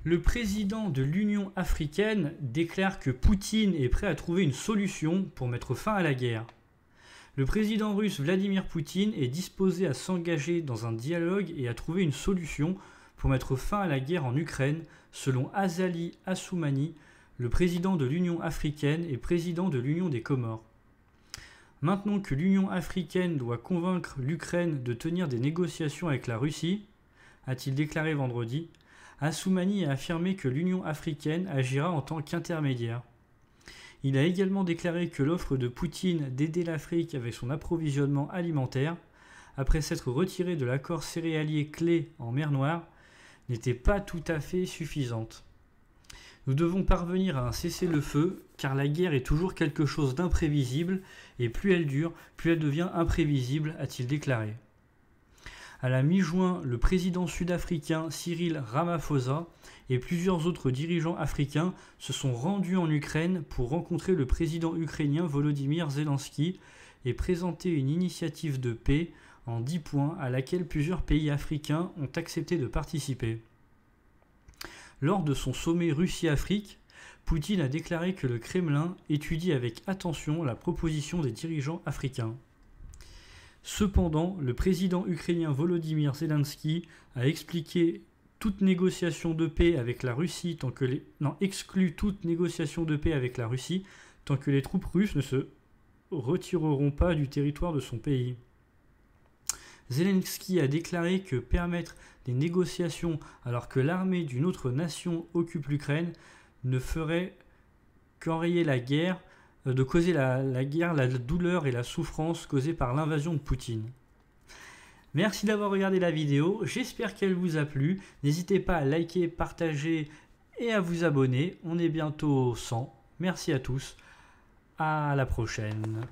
Le président de l'Union africaine déclare que Poutine est prêt à trouver une solution pour mettre fin à la guerre. Le président russe Vladimir Poutine est disposé à s'engager dans un dialogue et à trouver une solution pour mettre fin à la guerre en Ukraine, selon Azali Assoumani, le président de l'Union africaine et président de l'Union des Comores. Maintenant que l'Union africaine doit convaincre l'Ukraine de tenir des négociations avec la Russie, a-t-il déclaré vendredi, Assoumani a affirmé que l'Union africaine agira en tant qu'intermédiaire. Il a également déclaré que l'offre de Poutine d'aider l'Afrique avec son approvisionnement alimentaire, après s'être retiré de l'accord céréalier clé en mer Noire, n'était pas tout à fait suffisante. Nous devons parvenir à un cessez-le-feu, car la guerre est toujours quelque chose d'imprévisible, et plus elle dure, plus elle devient imprévisible, a-t-il déclaré. À la mi-juin, le président sud-africain Cyril Ramaphosa et plusieurs autres dirigeants africains se sont rendus en Ukraine pour rencontrer le président ukrainien Volodymyr Zelensky et présenter une initiative de paix en 10 points à laquelle plusieurs pays africains ont accepté de participer. Lors de son sommet Russie-Afrique, Poutine a déclaré que le Kremlin étudie avec attention la proposition des dirigeants africains. Cependant, le président ukrainien Volodymyr Zelensky a exclu toute négociation de paix avec la Russie tant que les troupes russes ne se retireront pas du territoire de son pays. Zelensky a déclaré que permettre des négociations alors que l'armée d'une autre nation occupe l'Ukraine ne ferait qu'enrayer la guerre, de causer la guerre, la douleur et la souffrance causées par l'invasion de Poutine. Merci d'avoir regardé la vidéo, j'espère qu'elle vous a plu. N'hésitez pas à liker, partager et à vous abonner. On est bientôt 100. Merci à tous. À la prochaine.